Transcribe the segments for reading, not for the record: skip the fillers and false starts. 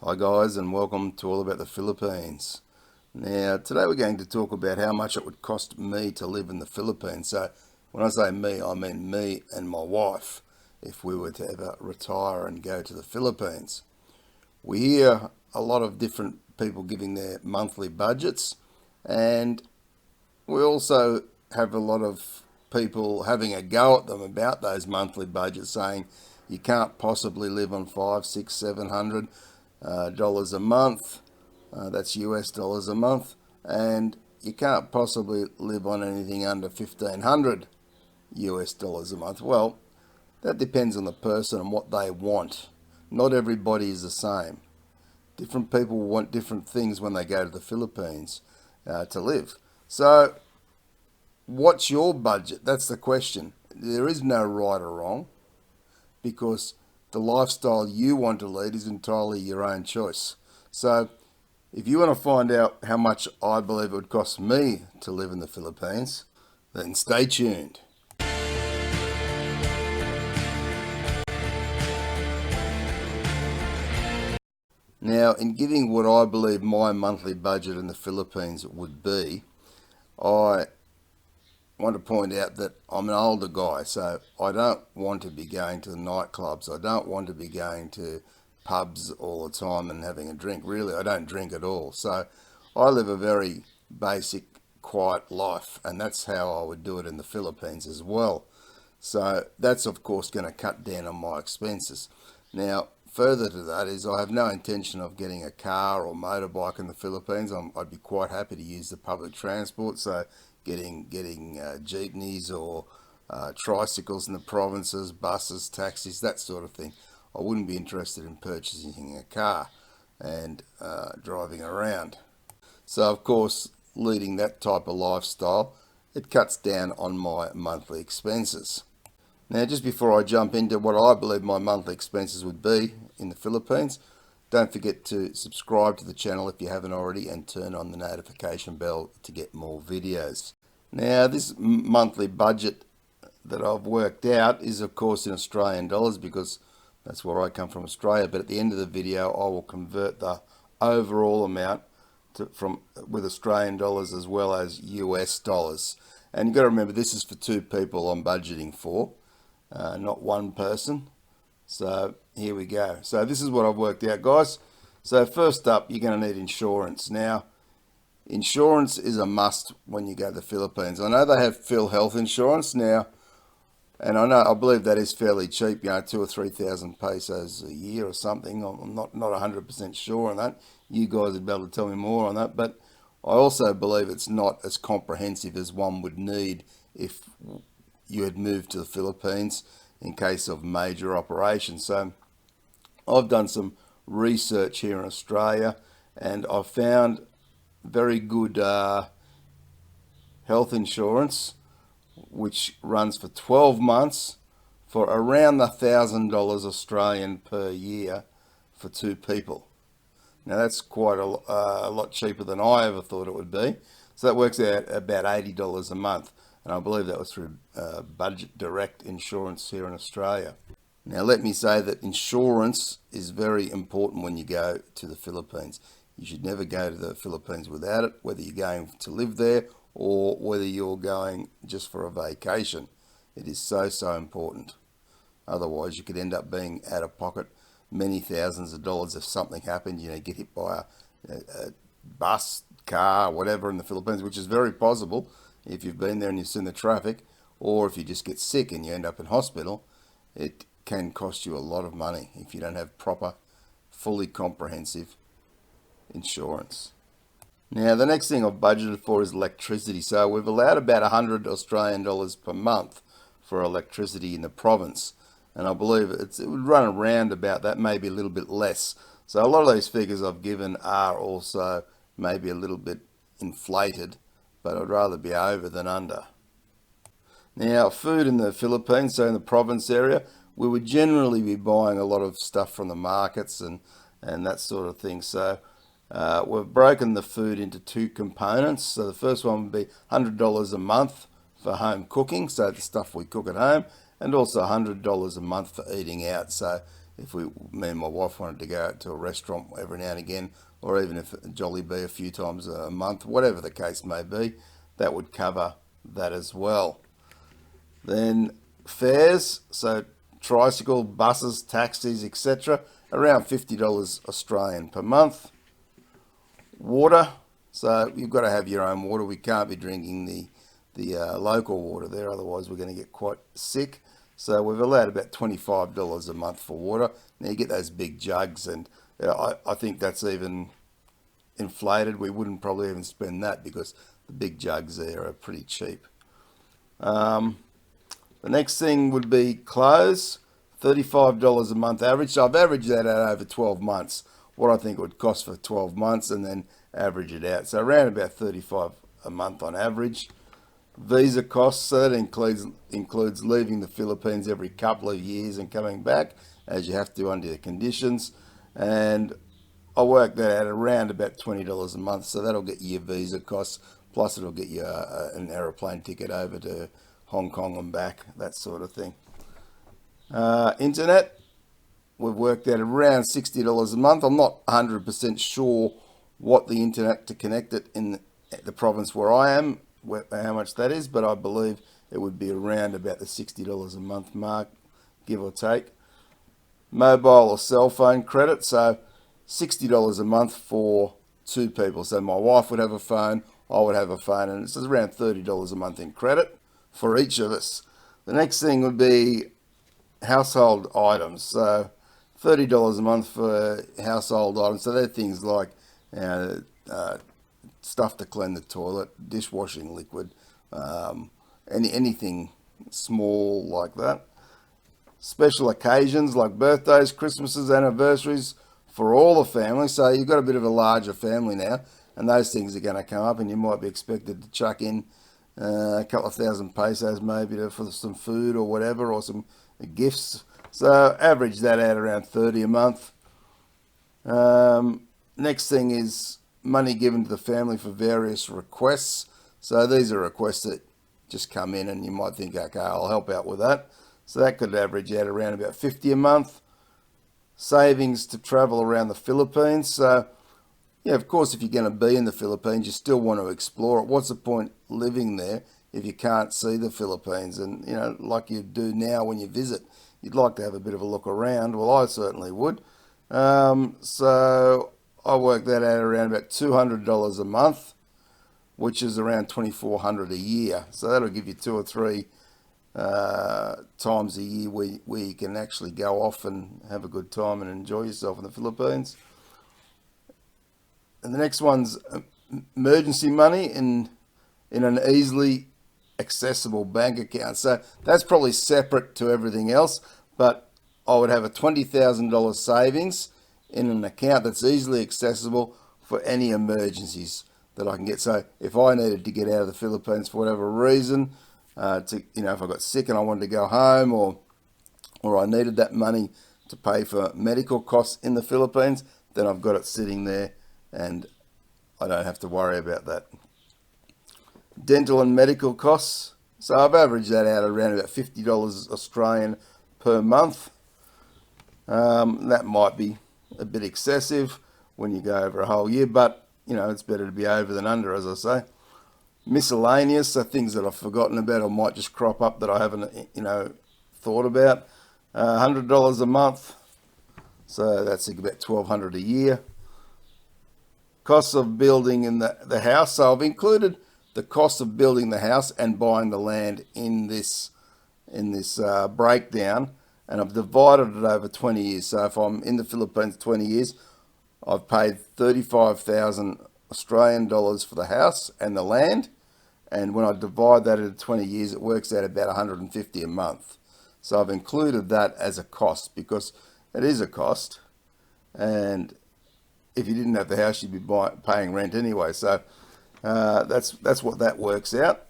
Hi guys, and welcome to All About the Philippines. Now today we're going to talk about how much it would cost me to live in the Philippines. So when I say me, I mean me and my wife if we were to ever retire and go to the Philippines. We hear a lot of different people giving their monthly budgets, and we also have a lot of people having a go at them about those monthly budgets, saying you can't possibly live on five, six, $700 a month. That's US dollars a month, and you can't possibly live on anything under 1,500 US dollars a month. Well, that depends on the person and what they want. Not everybody is the same. Different people want different things when they go to the Philippines to live. So, what's your budget? That's the question. There is no right or wrong, because the lifestyle you want to lead is entirely your own choice. So, if you want to find out how much I believe it would cost me to live in the Philippines, then stay tuned. Now, in giving what I believe my monthly budget in the Philippines would be, I want to point out that I'm an older guy, so I don't want to be going to the nightclubs. I don't want to be going to pubs all the time and having a drink. Really, I don't drink at all. So I live a very basic, quiet life, and that's how I would do it in the Philippines as well. So that's, of course, going to cut down on my expenses. Now, further to that is I have no intention of getting a car or motorbike in the Philippines. I'd be quite happy to use the public transport, so getting jeepneys or tricycles in the provinces, buses, taxis, that sort of thing. I wouldn't be interested in purchasing a car and driving around. So, of course, leading that type of lifestyle, it cuts down on my monthly expenses. Now, just before I jump into what I believe my monthly expenses would be in the Philippines, don't forget to subscribe to the channel if you haven't already, and turn on the notification bell to get more videos. Now, this monthly budget that I've worked out is, of course, in Australian dollars, because that's where I come from, Australia. But at the end of the video, I will convert the overall amount with Australian dollars as well as US dollars. And you've got to remember, this is for two people I'm budgeting for, not one person. So here we go. So this is what I've worked out, guys. So first up, you're going to need insurance. Now, insurance is a must when you go to the Philippines. I know they have health insurance now, and I believe that is fairly cheap, 2,000 or 3,000 pesos a year or something. I'm not 100% sure on that. You guys would be able to tell me more on that, but I also believe it's not as comprehensive as one would need if you had moved to the Philippines in case of major operations. So I've done some research here in Australia, and I've found very good health insurance, which runs for 12 months for around $1,000 Australian per year for two people. Now that's quite a lot cheaper than I ever thought it would be. So that works out about $80 a month, and I believe that was through Budget Direct Insurance here in Australia. Now let me say that insurance is very important when you go to the Philippines. You should never go to the Philippines without it, whether you're going to live there or whether you're going just for a vacation. It is so important. Otherwise, you could end up being out of pocket many thousands of dollars if something happened. Get hit by a bus, car, whatever in the Philippines, which is very possible if you've been there and you've seen the traffic, or if you just get sick and you end up in hospital. It can cost you a lot of money if you don't have proper, fully comprehensive insurance. Now, the next thing I've budgeted for is electricity. So we've allowed about 100 Australian dollars per month for electricity in the province, and I believe it would run around about that, maybe a little bit less. So a lot of those figures I've given are also maybe a little bit inflated, but I'd rather be over than under. Now, food in the Philippines, so in the province area, we would generally be buying a lot of stuff from the markets and that sort of thing. So we've broken the food into two components. So the first one would be $100 a month for home cooking, so the stuff we cook at home, and also $100 a month for eating out. So if me and my wife wanted to go out to a restaurant every now and again, or even if Jollibee a few times a month, whatever the case may be, that would cover that as well. Then fares, so tricycle, buses, taxis, etc., around $50 Australian per month. Water, so you've got to have your own water. We can't be drinking the local water there, otherwise we're going to get quite sick. So we've allowed about $25 a month for water. Now you get those big jugs, and I think that's even inflated. We wouldn't probably even spend that because the big jugs there are pretty cheap. The next thing would be clothes, $35 a month average. So I've averaged that out over 12 months, what I think it would cost for 12 months, and then average it out. So around about $35 a month on average. Visa costs, so that includes leaving the Philippines every couple of years and coming back, as you have to under the conditions. And I worked that out around about $20 a month, so that'll get you your visa costs, plus it'll get you an aeroplane ticket over to Hong Kong and back, that sort of thing. Internet, we've worked out around $60 a month. I'm not 100% sure what the internet to connect it in the province where I am, how much that is, but I believe it would be around about the $60 a month mark, give or take. Mobile or cell phone credit, so $60 a month for two people. So my wife would have a phone, I would have a phone, and it's around $30 a month in credit for each of us. The next thing would be household items, so $30 a month for household items. So they're things like stuff to clean the toilet, dishwashing liquid, anything small like that. Special occasions like birthdays, Christmases, anniversaries for all the family. So you've got a bit of a larger family now, and those things are going to come up, and you might be expected to chuck in a couple of thousand pesos maybe for some food or whatever, or some gifts. So average that out around 30 a month. Next thing is money given to the family for various requests. So these are requests that just come in, and you might think, okay, I'll help out with that. So that could average out around about 50 a month. Savings to travel around the Philippines. So yeah, of course, if you're going to be in the Philippines, you still want to explore it. What's the point living there if you can't see the Philippines? And, you know, like you do now when you visit, you'd like to have a bit of a look around. Well, I certainly would. So I worked that out around about $200 a month, which is around $2,400 a year. So that'll give you 2 or 3 times a year where you can actually go off and have a good time and enjoy yourself in the Philippines. And the next one's emergency money in an easily accessible bank account. So that's probably separate to everything else, but I would have a $20,000 savings in an account that's easily accessible for any emergencies that I can get. So if I needed to get out of the Philippines for whatever reason, if I got sick and I wanted to go home, or I needed that money to pay for medical costs in the Philippines, then I've got it sitting there and I don't have to worry about that. Dental and medical costs. So I've averaged that out around about $50 Australian per month. That might be a bit excessive when you go over a whole year, but it's better to be over than under, as I say. Miscellaneous, so things that I've forgotten about or might just crop up that I haven't, thought about. $100 a month, so that's about $1,200 a year. Costs of building in the house, so I've included the cost of building the house and buying the land in this breakdown, and I've divided it over 20 years. So if I'm in the Philippines 20 years, I've paid 35,000 Australian dollars for the house and the land, and when I divide that into 20 years, it works out about $150 a month. So I've included that as a cost because it is a cost, and if you didn't have the house, you'd be paying rent anyway. So that's what that works out.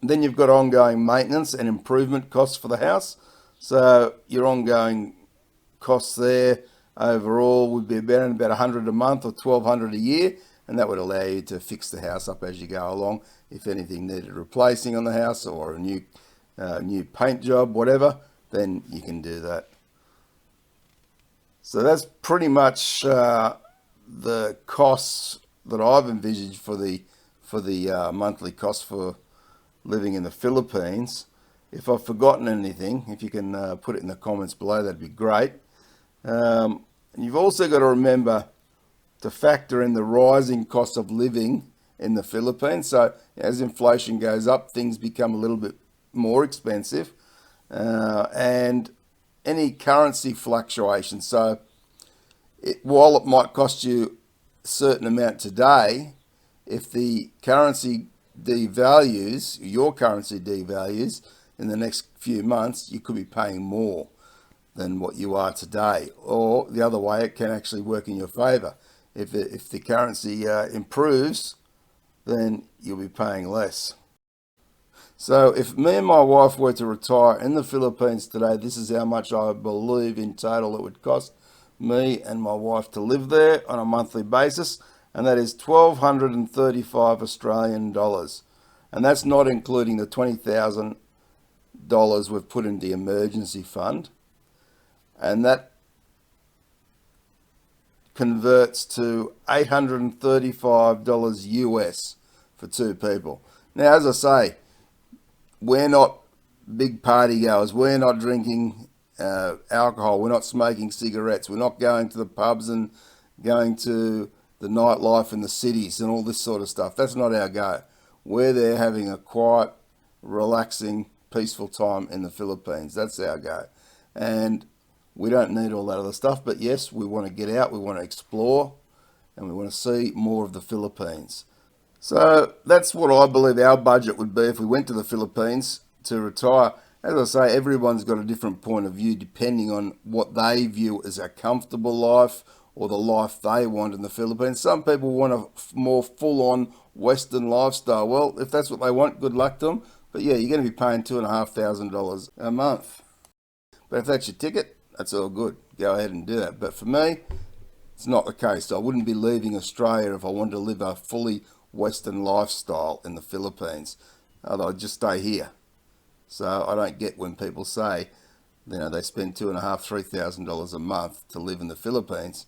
Then you've got ongoing maintenance and improvement costs for the house. So your ongoing costs there overall would be about $100 a month or $1,200 a year, and that would allow you to fix the house up as you go along. If anything needed replacing on the house or a new paint job, whatever, then you can do that. So that's pretty much the costs that I've envisaged for the monthly cost for living in the Philippines. If I've forgotten anything, if you can put it in the comments below, that'd be great. And you've also got to remember to factor in the rising cost of living in the Philippines. So as inflation goes up, things become a little bit more expensive, and any currency fluctuation. So while it might cost you a certain amount today, if the currency devalues, your currency devalues in the next few months, you could be paying more than what you are today. Or the other way, it can actually work in your favor. If the currency improves, then you'll be paying less. So if me and my wife were to retire in the Philippines today, this is how much I believe in total it would cost me and my wife to live there on a monthly basis, and that is 1,235 Australian dollars. And that's not including the $20,000 we've put in the emergency fund. And that converts to $835 US for two people. Now, as I say, we're not big party goers. We're not drinking alcohol. We're not smoking cigarettes. We're not going to the pubs and going to the nightlife in the cities and all this sort of stuff. That's not our go. We're there having a quiet, relaxing, peaceful time in the Philippines. That's our go. And we don't need all that other stuff. But yes, we want to get out. We want to explore. And we want to see more of the Philippines. So that's what I believe our budget would be if we went to the Philippines to retire. As I say, everyone's got a different point of view depending on what they view as a comfortable life or the life they want in the Philippines. Some people want a more full-on Western lifestyle. Well, if that's what they want, good luck to them. But yeah, you're going to be paying $2,500 a month. But if that's your ticket, that's all good. Go ahead and do that. But for me, it's not the case. I wouldn't be leaving Australia if I wanted to live a fully Western lifestyle in the Philippines. I'd just stay here. So I don't get when people say, they spend $2,500–3,000 a month to live in the Philippines.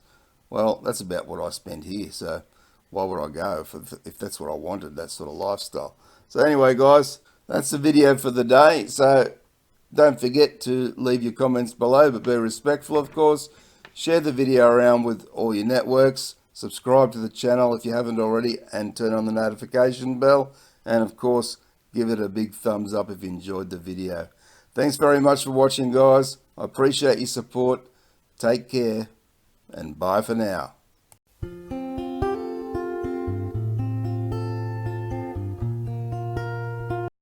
Well, that's about what I spend here. So why would I go if that's what I wanted, that sort of lifestyle? So anyway, guys, that's the video for the day. So don't forget to leave your comments below, but be respectful, of course. Share the video around with all your networks. Subscribe to the channel if you haven't already, and turn on the notification bell. And of course, give it a big thumbs up if you enjoyed the video. Thanks very much for watching, guys. I appreciate your support. Take care, and bye for now.